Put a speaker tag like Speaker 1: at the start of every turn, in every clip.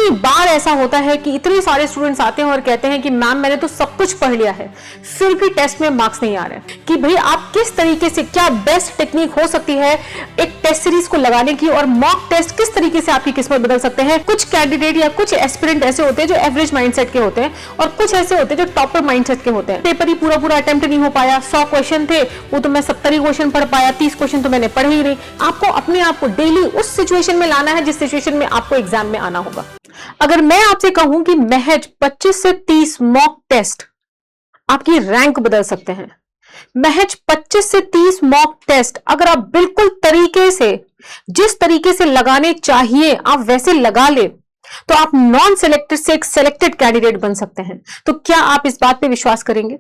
Speaker 1: इतनी बार ऐसा होता है कि इतने सारे स्टूडेंट्स आते हैं और कहते हैं कि मैम मैंने तो सब कुछ पढ़ लिया है, फिर भी टेस्ट में मार्क्स नहीं आ रहे। कि भाई आप किस तरीके से, क्या बेस्ट टेक्निक हो सकती है एक टेस्ट सीरीज को लगाने की, और मॉक टेस्ट किस तरीके से आपकी किस्मत बदल सकते हैं। कुछ कैंडिडेट या कुछ एस्पिरेंट ऐसे होते हैं जो एवरेज माइंडसेट के होते हैं, और कुछ ऐसे होते हैं जो टॉपर माइंडसेट के होते हैं। पेपर ही पूरा अटेम्प्ट नहीं हो पाया, 100 क्वेश्चन थे, वो तो मैं 70 ही क्वेश्चन पढ़ पाया, 30 क्वेश्चन तो मैंने पढ़े ही नहीं। आपको अपने आप को डेली उस सिचुएशन में लाना है जिस सिचुएशन में आपको एग्जाम में आना होगा। अगर मैं आपसे कहूं कि महज 25 से 30 मॉक टेस्ट आपकी रैंक बदल सकते हैं, महज 25 से 30 मॉक टेस्ट अगर आप बिल्कुल तरीके से, जिस तरीके से लगाने चाहिए आप वैसे लगा ले, तो आप नॉन सिलेक्टेड से एक सिलेक्टेड कैंडिडेट बन सकते हैं। तो क्या आप इस बात पे विश्वास करेंगे?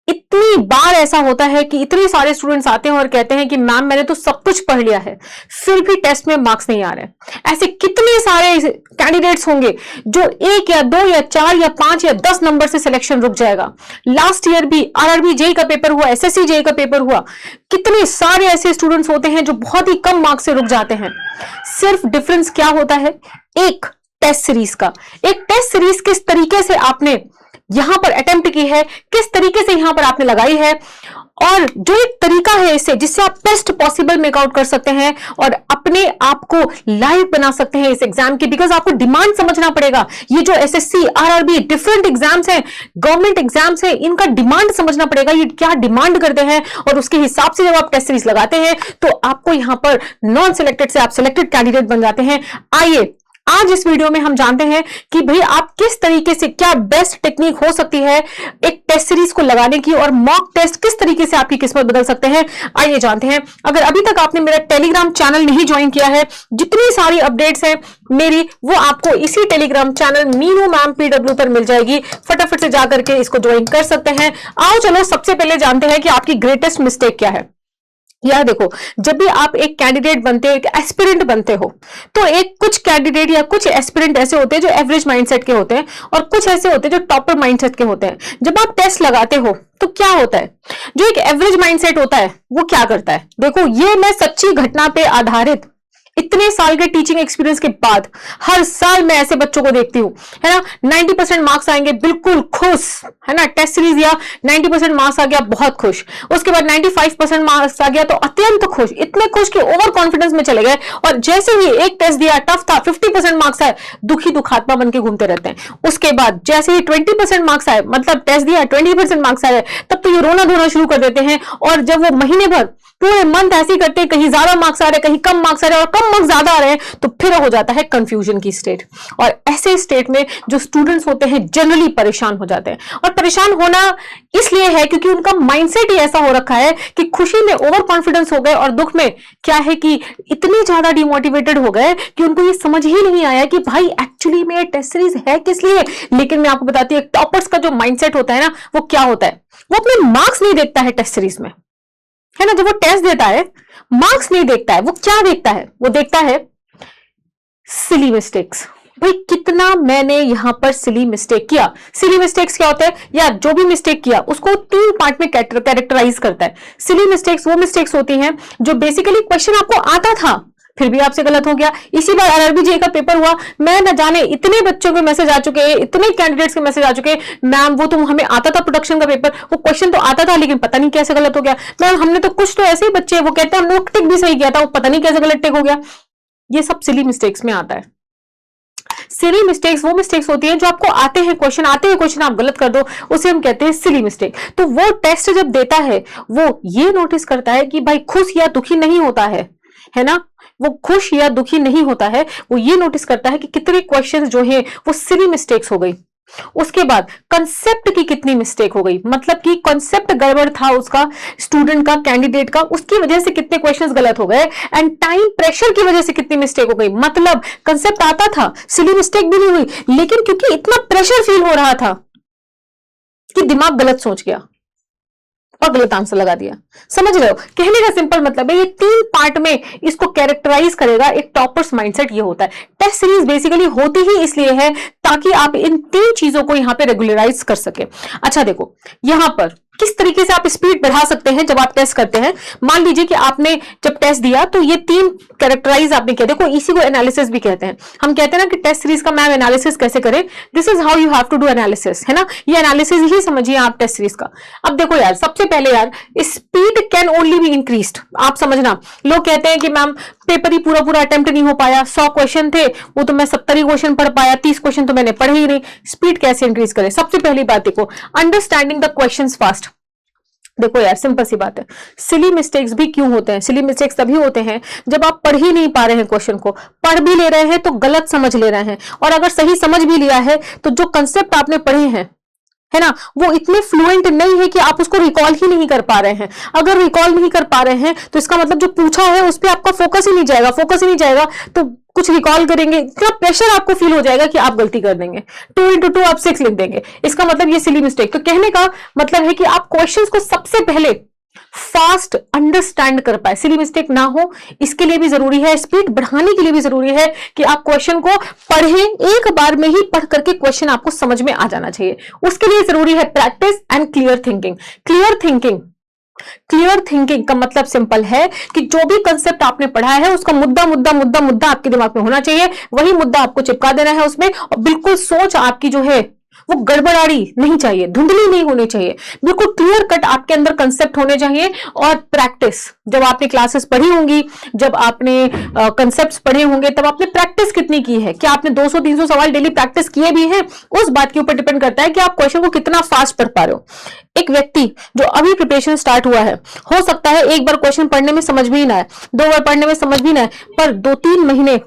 Speaker 1: इतनी बार ऐसा होता है कि इतने सारे स्टूडेंट्स आते हैं और कहते हैं कि मैम मैंने तो सब कुछ पढ़ लिया है, फिर भी टेस्ट में मार्क्स नहीं आ रहे। ऐसे कितने सारे कैंडिडेट्स होंगे जो 1 या 2 या 4 या 5 या 10 नंबर से सिलेक्शन रुक जाएगा। लास्ट ईयर भी आरआरबी जेई का पेपर हुआ, एसएससी जेई का पेपर हुआ, कितने सारे ऐसे स्टूडेंट्स होते हैं जो बहुत ही कम मार्क्स से रुक जाते हैं। सिर्फ डिफरेंस क्या होता है? एक टेस्ट सीरीज का। एक टेस्ट सीरीज किस तरीके से आपने यहां पर अटेम्प्ट की है, किस तरीके से यहां पर आपने लगाई है, और जो एक तरीका है इससे जिससे आप बेस्ट पॉसिबल मेकआउट कर सकते हैं और अपने आप को लाइव बना सकते हैं इस एग्जाम की। बिकॉज आपको डिमांड समझना पड़ेगा। ये जो एसएससी आरआरबी डिफरेंट एग्जाम्स हैं, गवर्नमेंट एग्जाम्स हैं, इनका डिमांड समझना पड़ेगा, ये क्या डिमांड करते हैं, और उसके हिसाब से जब आप टेस्ट सीरीज लगाते हैं तो आपको यहां पर नॉन सिलेक्टेड से आप सिलेक्टेड कैंडिडेट बन जाते हैं। आइए आज इस वीडियो में हम जानते हैं कि भाई आप किस तरीके से, क्या बेस्ट टेक्निक हो सकती है एक टेस्ट सीरीज को लगाने की, और मॉक टेस्ट किस तरीके से आपकी किस्मत बदल सकते हैं। आइए जानते हैं। अगर अभी तक आपने मेरा टेलीग्राम चैनल नहीं ज्वाइन किया है, जितनी सारी अपडेट्स हैं मेरी वो आपको इसी Telegram channel Meenu ma'am PW पर मिल जाएगी। फटाफट से जाकर के इसको ज्वाइन कर सकते हैं। आओ चलो सबसे पहले जानते हैं कि आपकी ग्रेटेस्ट मिस्टेक क्या है। यार देखो, जब भी आप एक कैंडिडेट बनते हो, एक एस्पिरेंट बनते हो, तो एक कुछ कैंडिडेट या कुछ एस्पिरेंट ऐसे होते हैं जो एवरेज माइंडसेट के होते हैं, और कुछ ऐसे होते हैं जो टॉपर माइंडसेट के होते हैं। जब आप टेस्ट लगाते हो तो क्या होता है, जो एक एवरेज माइंडसेट होता है वो क्या करता है। देखो, ये मैं सच्ची घटना पे आधारित इतने साल के टीचिंग एक्सपीरियंस के बाद हर साल मैं ऐसे बच्चों को देखती हूं, है ना। 90% मार्क्स आएंगे, बिल्कुल खुश, है ना। टेस्ट सीरीज दिया, 90% मार्क्स आ गया, बहुत खुश। उसके बाद 95% मार्क्स आ गया तो अत्यंत खुश, इतने खुश कि ओवर कॉन्फिडेंस में चले गए। और जैसे ही एक टेस्ट दिया, टफ था, 50% मार्क्स आए, दुखी दुखात्मा बन के घूमते रहते हैं। उसके बाद जैसे ही 20% मार्क्स आए, मतलब टेस्ट दिया 20% मार्क्स आए, तब तो ये रोना धोना शुरू कर देते हैं। और जब वो महीने भर, पूरे मंथ ऐसे ही करते हैं, कहीं ज्यादा मार्क्स आ रहे, कहीं कम मार्क्स आ रहे, और कम मार्क्स ज्यादा आ रहे हैं, तो फिर हो जाता है कंफ्यूजन की स्टेट। और ऐसे स्टेट में जो स्टूडेंट्स होते हैं जनरली परेशान हो जाते हैं। और परेशान होना इसलिए है क्योंकि उनका माइंडसेट ही ऐसा हो रखा है कि खुशी में ओवर कॉन्फिडेंस हो गए, और दुख में क्या है कि इतने ज्यादा डिमोटिवेटेड हो गए कि उनको ये समझ ही नहीं आया कि भाई एक्चुअली में टेस्ट सीरीज है किस लिए। लेकिन मैं आपको बताती हूँ, टॉपर्स का जो माइंडसेट होता है ना, वो क्या होता है, वो अपने मार्क्स नहीं देखता है टेस्ट सीरीज में, है ना। जब वो टेस्ट देता है, मार्क्स नहीं देखता है, वो क्या देखता है, वो देखता है सिली मिस्टेक्स। भाई कितना मैंने यहां पर सिली मिस्टेक किया। सिली मिस्टेक्स क्या होता है, या जो भी मिस्टेक किया उसको 3 पार्ट में कैरेक्टराइज करता है। सिली मिस्टेक्स वो मिस्टेक्स होती हैं जो बेसिकली क्वेश्चन आपको आता था फिर भी आपसे गलत हो गया। इसी बार आरआरबी जेई का पेपर हुआ, मैं न जाने इतने बच्चों के मैसेज आ चुके हैं, इतने कैंडिडेट्स के मैसेज आ चुके हैं, मैम वो तो हमें आता था प्रोडक्शन का पेपर, वो क्वेश्चन तो आता था लेकिन पता नहीं कैसे गलत हो गया। मैम हमने तो कुछ तो ऐसे ही बच्चे, वो कहते हैं हमने टिक भी सही किया था, वो पता नहीं कैसे गलत टिक हो गया। ये सब सिली मिस्टेक्स में आता है। सिली मिस्टेक्स वो मिस्टेक्स होती हैं जो आपको आते हैं क्वेश्चन, आते हैं क्वेश्चन आप गलत कर दो, उसे हम कहते हैं सिली मिस्टेक। तो वो टेस्ट जब देता है वो ये नोटिस करता है कि भाई खुश या दुखी नहीं होता है ना। वो खुश या दुखी नहीं होता है, वो ये नोटिस करता है कि कितने क्वेश्चंस जो हैं वो सिली मिस्टेक्स हो गई। उसके बाद कंसेप्ट की कितनी मिस्टेक हो गई, मतलब कि कंसेप्ट गड़बड़ था उसका, स्टूडेंट का, कैंडिडेट का, उसकी वजह से कितने क्वेश्चंस गलत हो गए। एंड टाइम प्रेशर की वजह से कितनी मिस्टेक हो गई, मतलब कंसेप्ट आता था, सिली मिस्टेक भी नहीं हुई, लेकिन क्योंकि इतना प्रेशर फील हो रहा था कि दिमाग गलत सोच गया और गलत आंसर लगा दिया। समझ रहे हो? कहने का सिंपल मतलब है, ये 3 पार्ट में इसको कैरेक्टराइज करेगा एक टॉपर्स माइंडसेट। ये होता है टेस्ट सीरीज बेसिकली होती ही इसलिए है ताकि आप इन 3 चीजों को यहां पे रेगुलराइज कर सके। अच्छा देखो, यहां पर किस तरीके से आप स्पीड बढ़ा सकते हैं जब आप टेस्ट करते हैं। मान लीजिए कि आपने जब टेस्ट दिया तो ये 3 कैरेक्टराइज आपने किया। देखो इसी को एनालिसिस भी कहते हैं। हम कहते हैं ना कि टेस्ट सीरीज का मैम एनालिसिस कैसे करें, this is how you have to do analysis, है ना। ये एनालिसिस ही समझिए आप टेस्ट सीरीज का। अब देखो यार, सबसे पहले यार speed can only be increased. आप समझना, लोग कहते हैं कि मैम पेपर ही पूरा पूरा अटेम्प्ट नहीं हो पाया, 100 क्वेश्चन थे वो तो मैं 70 ही क्वेश्चन पढ़ पाया, 30 क्वेश्चन तो मैंने पढ़े ही नहीं। स्पीड कैसे इंक्रीज करें? सबसे पहली बात देखो, अंडरस्टैंडिंग द क्वेश्चंस फास्ट। देखो यार, सिंपल सी बात है, सिली मिस्टेक्स भी क्यों होते हैं? सिली मिस्टेक्स तभी होते हैं जब आप पढ़ ही नहीं पा रहे हैं क्वेश्चन को, पढ़ भी ले रहे हैं तो गलत समझ ले रहे हैं, और अगर सही समझ भी लिया है तो जो कंसेप्ट आपने पढ़े हैं, है ना, वो इतने फ्लुएंट नहीं है कि आप उसको रिकॉल ही नहीं कर पा रहे हैं। अगर रिकॉल नहीं कर पा रहे हैं तो इसका मतलब जो पूछा है उस पर आपका फोकस ही नहीं जाएगा, फोकस ही नहीं जाएगा तो कुछ रिकॉल करेंगे, इतना प्रेशर आपको फील हो जाएगा कि आप गलती कर देंगे, 2 into 2 आप 6 लिख देंगे। इसका मतलब ये सिली मिस्टेक। तो कहने का मतलब है कि आप क्वेश्चंस को सबसे पहले फास्ट अंडरस्टैंड कर पाए, सिली मिस्टेक ना हो, इसके लिए भी जरूरी है, स्पीड बढ़ाने के लिए भी जरूरी है कि आप क्वेश्चन को पढ़ें, एक बार में ही पढ़ करके क्वेश्चन आपको समझ में आ जाना चाहिए। उसके लिए जरूरी है practice and clear thinking. Clear thinking का मतलब सिंपल है कि जो भी कंसेप्ट आपने पढ़ा है उसका मुद्दा मुद्दा मुद्दा मुद्दा आपके दिमाग में होना चाहिए, वही मुद्दा आपको चिपका देना है उसमें, और बिल्कुल सोच आपकी जो है वो गड़बड़ाड़ी नहीं चाहिए, धुंधली नहीं होनी चाहिए, बिल्कुल क्लियर कट आपके अंदर कंसेप्ट होने चाहिए। और प्रैक्टिस, जब आपने क्लासेस पढ़ी होंगी, जब आपने कंसेप्ट्स पढ़े होंगे, तब आपने प्रैक्टिस कितनी की है, क्या आपने 200-300 सवाल डेली प्रैक्टिस किए भी हैं, उस बात के ऊपर डिपेंड करता है कि आप क्वेश्चन को कितना फास्ट पढ़ पा रहे हो। एक व्यक्ति जो अभी प्रिपरेशन स्टार्ट हुआ है, हो सकता है एक बार क्वेश्चन पढ़ने में समझ भी ना आए, 2 बार पढ़ने में समझ भी ना आए, पर 2-3 महीने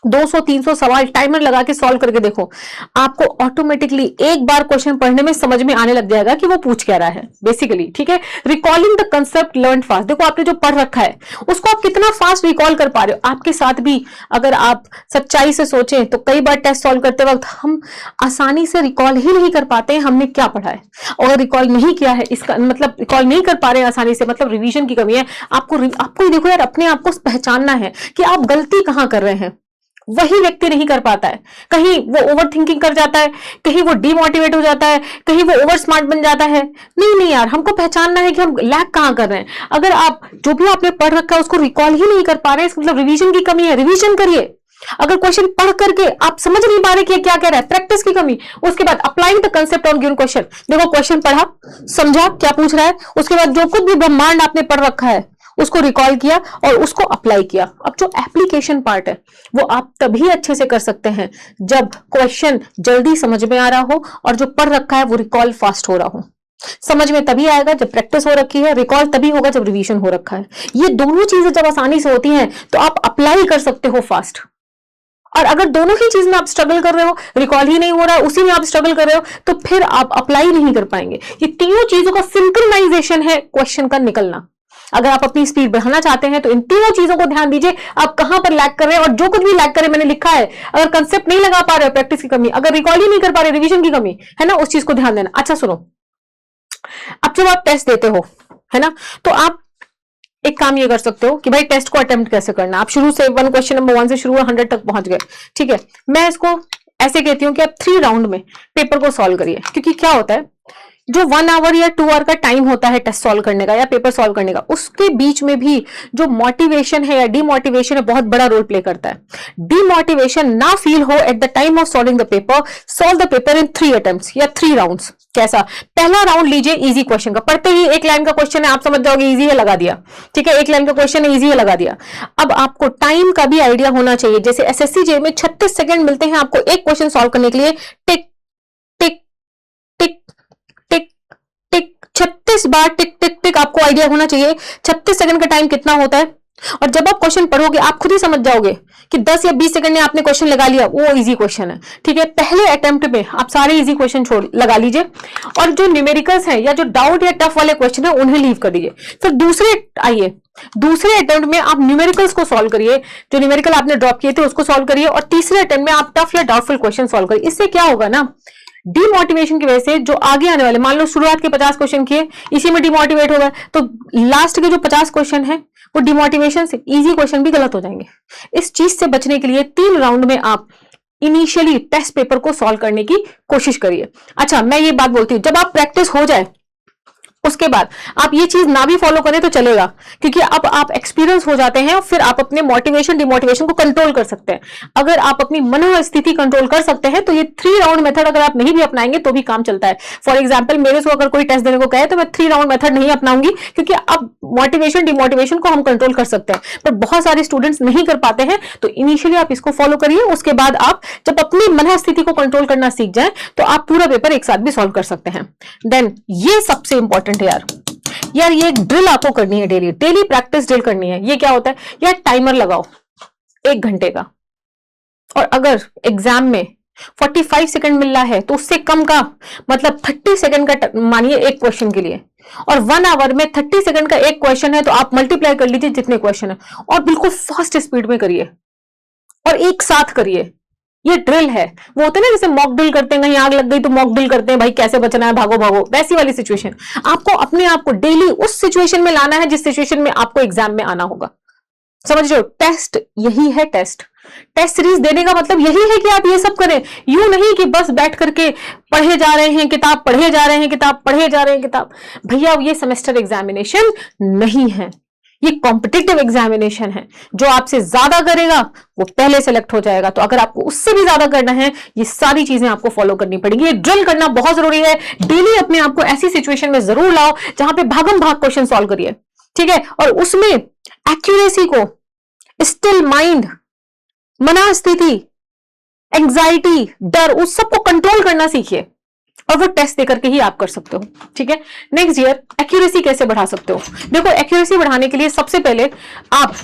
Speaker 1: 200-300 सवाल टाइमर लगा के सॉल्व करके देखो, आपको ऑटोमेटिकली एक बार क्वेश्चन पढ़ने में समझ में आने लग जाएगा कि वो पूछ क्या रहा है बेसिकली। ठीक है, recalling the concept learn fast. देखो आपने जो पढ़ रखा है उसको आप कितना फास्ट रिकॉल कर पा रहे हो। आपके साथ भी अगर आप सच्चाई से सोचें तो कई बार टेस्ट सॉल्व करते वक्त हम आसानी से रिकॉल ही नहीं कर पाते हैं हमने क्या पढ़ा है, और रिकॉल नहीं किया है इसका मतलब रिकॉल नहीं कर पा रहे हैं आसानी से, मतलब रिवीजन की कमी है। आपको देखो यार, अपने आप को पहचानना है कि आप गलती कहां कर रहे हैं, वही व्यक्ति नहीं कर पाता है। कहीं वो ओवर थिंकिंग कर जाता है, कहीं वो डीमोटिवेट हो जाता है, कहीं वो ओवर स्मार्ट बन जाता है। नहीं यार, हमको पहचानना है कि हम लैग कहां कर रहे हैं। अगर आप जो भी आपने पढ़ रखा है उसको रिकॉल ही नहीं कर पा रहे हैं, इसका मतलब रिवीजन की कमी है, रिवीजन करिए। अगर क्वेश्चन पढ़ करके आप समझ नहीं पा रहे कि क्या कह रहा है, प्रैक्टिस की कमी। उसके बाद applying the concept on given question. देखो क्वेश्चन पढ़ा, समझा क्या पूछ रहा है, उसके बाद जो कुछ भी ब्रह्मांड आपने पढ़ रखा है उसको रिकॉल किया और उसको अप्लाई किया। अब जो एप्लीकेशन पार्ट है वो आप तभी अच्छे से कर सकते हैं जब क्वेश्चन जल्दी समझ में आ रहा हो और जो पढ़ रखा है वो रिकॉल फास्ट हो रहा हो। समझ में तभी आएगा जब प्रैक्टिस हो रखी है, रिकॉल तभी होगा जब रिवीजन हो रखा है। ये दोनों चीजें जब आसानी से होती हैं तो आप अप्लाई कर सकते हो फास्ट। और अगर दोनों ही चीज में आप स्ट्रगल कर रहे हो, रिकॉल ही नहीं हो रहा है, उसी में आप स्ट्रगल कर रहे हो, तो फिर आप अप्लाई नहीं कर पाएंगे। ये तीनों चीजों का सिंक्रोनाइजेशन है क्वेश्चन का निकलना। अगर आप अपनी स्पीड बढ़ाना चाहते हैं तो इन तीनों चीजों को ध्यान दीजिए, आप कहां पर लैग कर रहे हैं। और जो कुछ भी लैग करे, मैंने लिखा है, अगर कंसेप्ट नहीं लगा पा रहे, प्रैक्टिस की कमी, अगर रिकॉल ही नहीं कर पा रहे, रिवीजन की कमी है ना, उस चीज को ध्यान देना। अच्छा सुनो, अब जब आप टेस्ट देते हो, है ना, तो आप एक काम ये कर सकते हो कि भाई टेस्ट को अटेम्प्ट कैसे करना। आप शुरू से क्वेश्चन नंबर 1 से शुरू 100 तक पहुंच गए, ठीक है। मैं इसको ऐसे कहती हूं कि आप 3 राउंड में पेपर को सॉल्व करिए, क्योंकि क्या होता है, जो 1 आवर या 2 आवर का टाइम होता है टेस्ट सॉल्व करने का या पेपर सॉल्व करने का, उसके बीच में भी जो मोटिवेशन है या डिमोटिवेशन है बहुत बड़ा रोल प्ले करता है। डिमोटिवेशन ना फील हो at the time of solving the paper, solve the paper in 3 attempts या 3 राउंड्स। कैसा? पहला राउंड लीजिए इजी क्वेश्चन का, पढ़ते ही एक लाइन का क्वेश्चन है, आप समझ जाओगे इजी है, लगा दिया। ठीक है, एक लाइन का क्वेश्चन है, इजी है, लगा दिया। अब आपको टाइम का भी आइडिया होना चाहिए। जैसे एसएससी जे में 36 सेकंड मिलते हैं आपको एक क्वेश्चन सॉल्व करने के लिए, टिक टिक टिक टिक टिक 36 बार टिक टिक टिक आपको आइडिया होना चाहिए 36 सेकंड का टाइम कितना होता है। और जब आप क्वेश्चन पढ़ोगे आप खुद ही समझ जाओगे कि 10 या 20 सेकंड में आपने क्वेश्चन लगा लिया, वो इजी क्वेश्चन है। ठीक है, पहले अटेम्प्ट में आप सारे इजी क्वेश्चन लगा लीजिए, और जो न्यूमेरिकल्स हैं या जो डाउट या टफ वाले क्वेश्चन है उन्हें लीव कर दीजिए। फिर दूसरे अटेम्प्ट में आप न्यूमेरिकल्स को सॉल्व करिए, जो न्यूमेरिकल आपने ड्रॉप किए थे उसको सॉल्व करिए, और तीसरे अटेम्प्ट में आप टफ या डाउटफुल क्वेश्चन सॉल्व करिए। इससे क्या होगा ना, डिमोटिवेशन की वजह से जो आगे आने वाले, मान लो शुरुआत के 50 क्वेश्चन किए, इसी में डिमोटिवेट हो गए, तो लास्ट के जो 50 क्वेश्चन है वो डिमोटिवेशन से इजी क्वेश्चन भी गलत हो जाएंगे। इस चीज से बचने के लिए 3 राउंड में आप इनिशियली टेस्ट पेपर को सॉल्व करने की कोशिश करिए। अच्छा, मैं ये बात बोलती हूं, जब आप प्रैक्टिस हो जाए उसके बाद आप ये चीज ना भी फॉलो करें तो चलेगा, क्योंकि अब आप एक्सपीरियंस हो जाते हैं, फिर आप अपने मोटिवेशन डिमोटिवेशन को कंट्रोल कर सकते हैं। अगर आप अपनी मनोस्थिति कंट्रोल कर सकते हैं तो ये 3 राउंड मेथड अगर आप नहीं भी अपनाएंगे तो भी काम चलता है। फॉर एग्जाम्पल, मेरे से अगर कोई टेस्ट देने को कहे तो मैं 3 राउंड मेथड नहीं अपनाऊंगी, क्योंकि अब मोटिवेशन डिमोटिवेशन को हम कंट्रोल कर सकते हैं, पर बहुत सारे स्टूडेंट्स नहीं कर पाते हैं। तो इनिशियली आप इसको फॉलो करिए, उसके बाद आप जब अपनी मनोस्थिति को कंट्रोल करना सीख जाए तो आप पूरा पेपर एक साथ भी सॉल्व कर सकते हैं। देन ये सबसे इंपॉर्टेंट है यार, ये एक ड्रिल आपको करनी है, डेली प्रैक्टिस ड्रिल करनी है। ये क्या होता है यार, टाइमर लगाओ 1 घंटे का, और अगर एग्जाम में 45 सेकंड मिल रहा है तो उससे कम का मतलब 30 सेकंड का मानिए एक क्वेश्चन के लिए, और 1 आवर में 30 सेकंड का एक क्वेश्चन है तो आप मल्टीप्लाई कर लीजिए जितने क्वेश्चन है, और बिल्कुल फास्ट स्पीड में करिए और एक साथ करिए। ये ड्रिल है, वो होते हैं ना जैसे मॉक ड्रिल करते हैं, कहीं आग लग गई तो मॉक ड्रिल करते हैं, भाई कैसे बचना है, भागो भागो, वैसी वाली सिचुएशन। आपको अपने आप को डेली उस सिचुएशन में लाना है जिस सिचुएशन में आपको एग्जाम में आना होगा। समझ रहे हो? टेस्ट यही है। टेस्ट सीरीज देने का मतलब यही है कि आप ये सब करें, यूं नहीं कि बस बैठ करके पढ़े जा रहे हैं किताब, पढ़े जा रहे हैं किताब, पढ़े जा रहे हैं किताब। भैया ये सेमेस्टर एग्जामिनेशन नहीं है, ये कॉम्पिटिटिव एग्जामिनेशन है। जो आपसे ज्यादा करेगा वो पहले सेलेक्ट हो जाएगा। तो अगर आपको उससे भी ज्यादा करना है, ये सारी चीजें आपको फॉलो करनी पड़ेगी। ये ड्रिल करना बहुत जरूरी है। डेली अपने आप को ऐसी सिचुएशन में जरूर लाओ जहां पे भागम भाग क्वेश्चन सॉल्व करिए, ठीक है, और उसमें एक्यूरेसी को, स्टिल माइंड, मनस्थिति, एंजाइटी, डर, उस सबको कंट्रोल करना सीखिए, और वो टेस्ट देकर के ही आप कर सकते हो, ठीक है। नेक्स्ट ईयर एक्यूरेसी कैसे बढ़ा सकते हो? देखो, एक्यूरेसी बढ़ाने के लिए सबसे पहले आप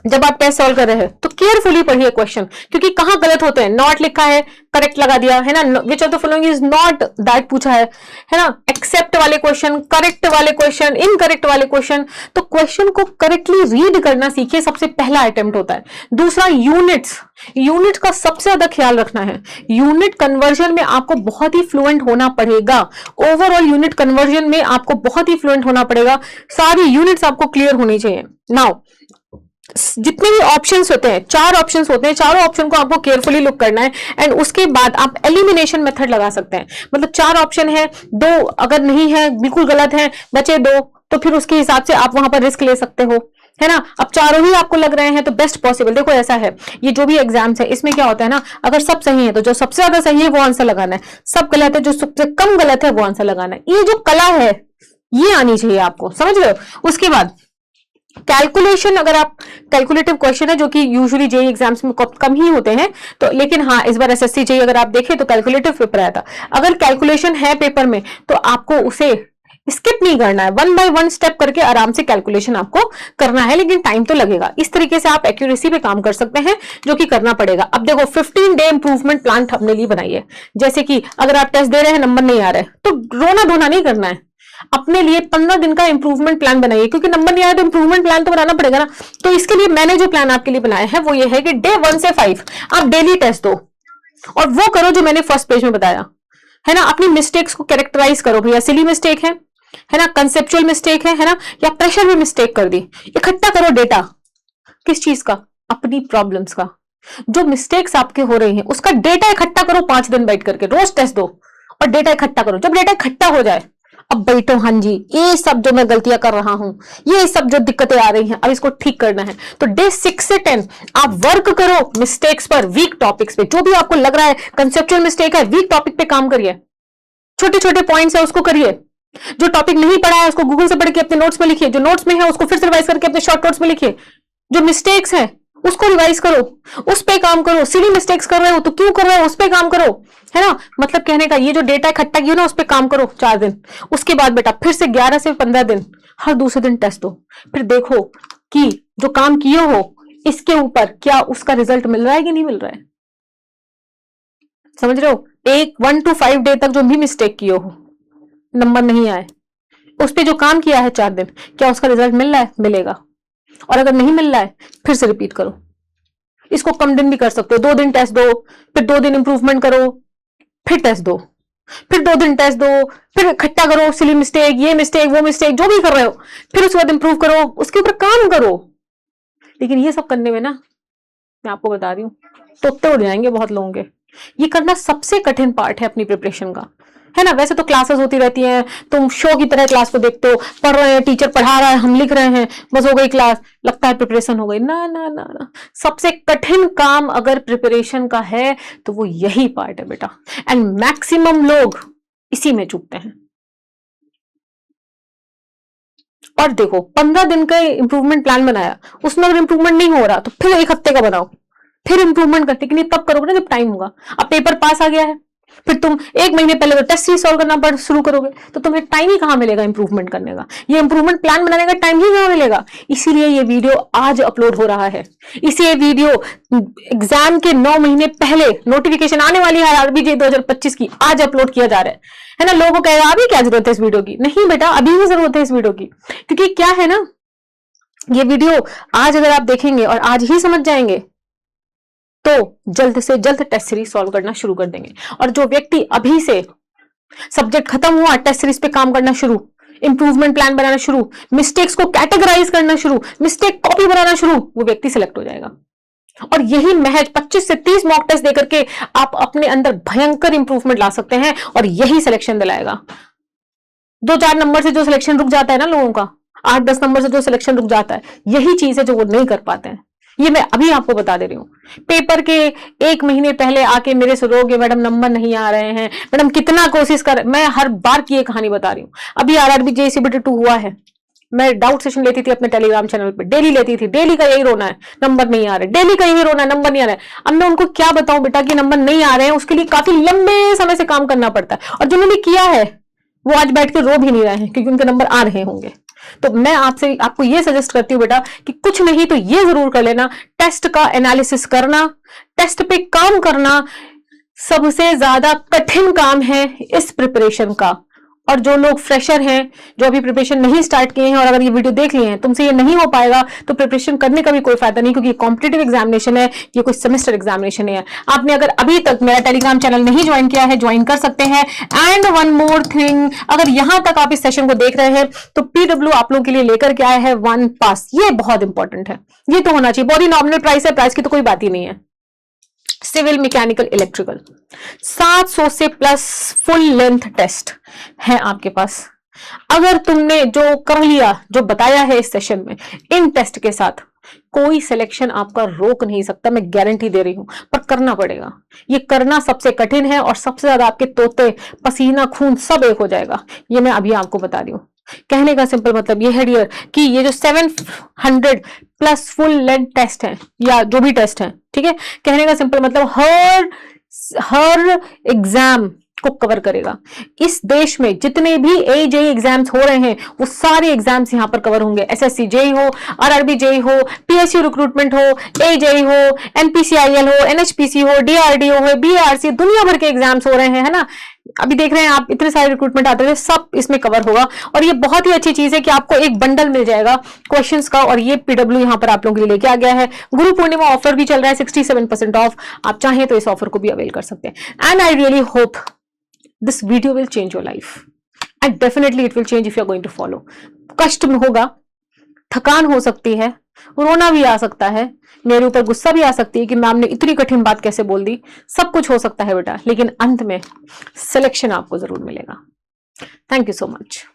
Speaker 1: जब आप टेस्ट सॉल्व कर रहे हैं तो केयरफुली पढ़िए क्वेश्चन, क्योंकि कहां गलत होते हैं। नॉट लिखा है, करेक्ट लगा दिया है ना, which of the following is not that पूछा है ना, एक्सेप्ट वाले क्वेश्चन, करेक्ट वाले क्वेश्चन, इनकरेक्ट वाले क्वेश्चन। तो क्वेश्चन को करेक्टली रीड करना सीखिए, सबसे पहला अटेम्प्ट होता है। दूसरा, यूनिट का सबसे ज्यादा ख्याल रखना है। यूनिट कन्वर्जन में आपको बहुत ही फ्लुएंट होना पड़ेगा। ओवरऑल यूनिट कन्वर्जन में आपको बहुत ही फ्लुएंट होना पड़ेगा। सारी यूनिट्स आपको क्लियर होनी चाहिए। नाउ जितने भी ऑप्शंस होते हैं, 4 ऑप्शंस होते हैं, चारों ऑप्शन को आपको केयरफुली लुक करना है, एंड उसके बाद आप एलिमिनेशन मेथड लगा सकते हैं। मतलब 4 ऑप्शन है, 2 अगर नहीं है, बिल्कुल गलत है, बचे 2, तो फिर उसके हिसाब से आप वहां पर रिस्क ले सकते हो, है ना। अब चारों ही आपको लग रहे हैं तो बेस्ट पॉसिबल। देखो ऐसा है, ये जो भी एग्जाम्स है इसमें क्या होता है ना, अगर सब सही है तो जो सबसे ज्यादा सही है वो आंसर लगाना है, सब गलत है जो सबसे कम गलत है वो आंसर लगाना है। ये जो कला है ये आनी चाहिए आपको, समझ रहे हो। उसके बाद कैलकुलेशन, अगर आप कैलकुलेटिव क्वेश्चन है जो कि यूजुअली जेईई एग्जाम्स में कम ही होते हैं, तो लेकिन हाँ इस बार एसएससी जेईई अगर आप देखें तो कैलकुलेटिव पेपर आया था। अगर कैलकुलेशन है पेपर में तो आपको उसे स्किप नहीं करना है, 1 बाय 1 स्टेप करके आराम से कैलकुलेशन आपको करना है, लेकिन टाइम तो लगेगा। इस तरीके से आप एक्यूरेसी पे काम कर सकते हैं, जो कि करना पड़ेगा। अब देखो 15 डे इंप्रूवमेंट प्लान अपने लिए बनाइए। जैसे कि अगर आप टेस्ट दे रहे हैं, नंबर नहीं आ रहे तो रोना धोना नहीं करना है, अपने लिए 15 दिन का इंप्रूवमेंट प्लान बनाइए, क्योंकि नंबर नहीं आया तो इंप्रूवमेंट प्लान तो बनाना पड़ेगा ना। तो इसके लिए मैंने जो प्लान आपके लिए बनाया है वो ये है कि डे 1 से 5 आप डेली टेस्ट दो, और वो करो जो मैंने फर्स्ट पेज में बताया है ना। अपनी मिस्टेक्स को कैरेक्टराइज करो, भैया सिली मिस्टेक है ना, कंसेप्चुअल मिस्टेक है ना, या प्रेशर में मिस्टेक कर दी। इकट्ठा करो डेटा, किस चीज का? अपनी प्रॉब्लम्स का। जो मिस्टेक्स आपके हो रही हैं उसका डेटा इकट्ठा करो, 5 दिन बैठ करके रोज टेस्ट दो और डेटा इकट्ठा करो। जब डेटा इकट्ठा हो जाए, अब बैठो, हाँ जी ये सब जो मैं गलतियां कर रहा हूं, ये सब जो दिक्कतें आ रही हैं, अब इसको ठीक करना है। तो डे 6 से 10 आप वर्क करो मिस्टेक्स पर, वीक टॉपिक्स पे। जो भी आपको लग रहा है कंसेप्चुअल मिस्टेक है, वीक टॉपिक पे काम करिए, छोटे छोटे पॉइंट्स है उसको करिए। जो टॉपिक नहीं पढ़ा है उसको गूगल से पढ़ के अपने नोट्स में लिखिए, जो नोट्स में है उसको फिर से रिवाइज करके अपने शॉर्ट नोट्स में लिखिए। जो मिस्टेक्स है उसको रिवाइज करो, उस पे काम करो। सिली मिस्टेक्स कर रहे हो तो क्यों कर रहे हो, उस पे काम करो, है ना। मतलब कहने का ये जो डेटा इकट्ठा किया ना उस पे काम करो 4 दिन। उसके बाद बेटा फिर से 11 से 15 दिन हर दूसरे दिन टेस्ट दो, फिर देखो कि जो काम किए हो इसके ऊपर क्या उसका रिजल्ट मिल रहा है कि नहीं मिल रहा है। समझ रहे हो? 1 to 5 डे तक जो भी मिस्टेक किए हो, नंबर नहीं आए, उस पे जो काम किया है 4 दिन, क्या उसका रिजल्ट मिल रहा है? मिलेगा। और अगर नहीं मिल रहा है फिर से रिपीट करो। इसको कम दिन भी कर सकते हो, 2 दिन टेस्ट दो, फिर 2 दिन इंप्रूवमेंट करो, फिर टेस्ट दो, फिर 2 दिन टेस्ट दो, फिर इकट्ठा करो सिली मिस्टेक, ये मिस्टेक, वो मिस्टेक, जो भी कर रहे हो, फिर उसके बाद इंप्रूव करो, उसके ऊपर काम करो। लेकिन ये सब करने में ना, मैं आपको बता रही हूं, तोते उड़ जाएंगे बहुत लोगों के। ये करना सबसे कठिन पार्ट है अपनी प्रिपरेशन का, है ना। वैसे तो क्लासेस होती रहती हैं, तुम शो की तरह क्लास को देखते हो, पढ़ रहे हैं, टीचर पढ़ा रहा है, हम लिख रहे हैं, बस हो गई क्लास, लगता है प्रिपरेशन हो गई। ना ना ना ना, सबसे कठिन काम अगर प्रिपरेशन का है तो वो यही पार्ट है बेटा, एंड मैक्सिमम लोग इसी में चूकते हैं। और देखो 15 दिन का इंप्रूवमेंट प्लान बनाया, उसमें अगर इंप्रूवमेंट नहीं हो रहा तो फिर एक हफ्ते का बनाओ, फिर इंप्रूवमेंट करते कि नहीं, तब करोगे ना जब टाइम होगा। अब पेपर पास आ गया है, फिर तुम एक महीने पहले तो टेस्ट ही सॉल्व करना शुरू करोगे, तो तुम्हें टाइम ही कहां मिलेगा इंप्रूवमेंट करने का, ये इंप्रूवमेंट प्लान बनाने का टाइम ही कहां मिलेगा। इसीलिए ये वीडियो आज अपलोड हो रहा है। इसी वीडियो एग्जाम के 9 महीने पहले नोटिफिकेशन आने वाली है आरबीजे 2025 की, आज अपलोड किया जा रहा है ना। लोगों को कहेगा अभी क्या जरूरत है इस वीडियो की, नहीं बेटा अभी भी जरूरत है इस वीडियो की, क्योंकि क्या है ना, ये वीडियो आज अगर आप देखेंगे और आज ही समझ जाएंगे तो जल्द से जल्द टेस्ट सीरीज सॉल्व करना शुरू कर देंगे। और जो व्यक्ति अभी से सब्जेक्ट खत्म हुआ टेस्ट सीरीज पे काम करना शुरू, इंप्रूवमेंट प्लान बनाना शुरू, मिस्टेक्स को कैटेगराइज करना शुरू, मिस्टेक कॉपी बनाना शुरू, वो व्यक्ति सिलेक्ट हो जाएगा। और यही महज 25 से 30 मॉक टेस्ट देकर के आप अपने अंदर भयंकर इंप्रूवमेंट ला सकते हैं, और यही सिलेक्शन दिलाएगा। 2-4 नंबर से जो सिलेक्शन रुक जाता है ना लोगों का, 8-10 नंबर से जो सिलेक्शन रुक जाता है, यही चीज है जो वो नहीं कर पाते हैं। ये मैं अभी आपको बता दे रही हूं। पेपर के 1 महीने पहले आके मेरे से रोगे मैडम नंबर नहीं आ रहे हैं, मैडम कितना कोशिश कर, मैं हर बार की ये कहानी बता रही हूँ। अभी आरआरबी जेईसी 2 हुआ है, मैं डाउट सेशन लेती थी अपने टेलीग्राम चैनल पे, डेली लेती थी, डेली का यही रोना है नंबर नहीं आ रहे, डेली का यही रोना है नंबर नहीं आ रहा है। अब मैं उनको क्या बताऊं बेटा कि नंबर नहीं आ रहे हैं, उसके लिए काफी लंबे समय से काम करना पड़ता है, और जिन्होंने किया है वो आज बैठ के रो भी नहीं रहे हैं क्योंकि उनके नंबर आ रहे होंगे। तो मैं आपको ये सजेस्ट करती हूँ बेटा कि कुछ नहीं तो ये जरूर कर लेना, टेस्ट का एनालिसिस करना, टेस्ट पे काम करना सबसे ज्यादा कठिन काम है इस प्रिपरेशन का। और जो लोग फ्रेशर हैं, जो अभी प्रिपरेशन नहीं स्टार्ट किए हैं, और अगर ये वीडियो देख लिए हैं, तुमसे ये नहीं हो पाएगा तो प्रिपरेशन करने का भी कोई फायदा नहीं, क्योंकि कॉम्पिटिटिव एग्जामिनेशन है, ये कोई सेमेस्टर एग्जामिनेशन नहीं है। आपने अगर अभी तक मेरा टेलीग्राम चैनल नहीं ज्वाइन किया है, ज्वाइन कर सकते हैं। एंड वन मोर थिंग, अगर यहां तक आप इस सेशन को देख रहे हैं तो पीडब्ल्यू आप लोगों के लिए लेकर के आया है 1 पास, ये बहुत इंपॉर्टेंट है, ये तो होना चाहिए। बॉडी नॉमिनल प्राइस है, प्राइस की तो कोई बात ही नहीं है। सिविल, मैकेनिकल, इलेक्ट्रिकल 700 से प्लस फुल लेंथ टेस्ट है आपके पास। अगर तुमने जो कर लिया, जो बताया है इस सेशन में, इन टेस्ट के साथ कोई सिलेक्शन आपका रोक नहीं सकता, मैं गारंटी दे रही हूं, पर करना पड़ेगा। ये करना सबसे कठिन है, और सबसे ज्यादा आपके तोते, पसीना, खून सब एक हो जाएगा, ये मैं अभी आपको बता रही हूं। कहने का सिंपल मतलब ये है डियर कि ये जो 700 प्लस फुल लेंथ टेस्ट है, या जो भी टेस्ट है, ठीक है, कहने का सिंपल मतलब हर एग्जाम को कवर करेगा। इस देश में जितने भी एजेई एग्जाम्स हो रहे हैं वो सारे एग्जाम्स यहां पर कवर होंगे। एसएससी जेई हो, आरआरबी जेई हो, पीएसयू रिक्रूटमेंट हो, एजेई हो, एनपीसीआईएल हो, एनएचपीसी हो, डीआरडीओ हो, बीआरसी, दुनिया भर के एग्जाम्स हो रहे हैं, है ना। अभी देख रहे हैं आप, इतने सारे रिक्रूटमेंट आते हैं, सब इसमें कवर होगा। और ये बहुत ही अच्छी चीज है कि आपको एक बंडल मिल जाएगा क्वेश्चंस का, और ये पीडब्ल्यू यहां पर आप लोगों के लिए लेके आ गया है। गुरु पूर्णिमा ऑफर भी चल रहा है, 67% ऑफ, आप चाहें तो इस ऑफर को भी अवेल कर सकते हैं। And I really hope this video will change your life, and definitely it will change if you are going to follow. कष्ट में होगा, थकान हो सकती है, रोना भी आ सकता है, मेरे ऊपर गुस्सा भी आ सकती है कि मैम ने इतनी कठिन बात कैसे बोल दी, सब कुछ हो सकता है बेटा, लेकिन अंत में सिलेक्शन आपको जरूर मिलेगा। Thank you so much.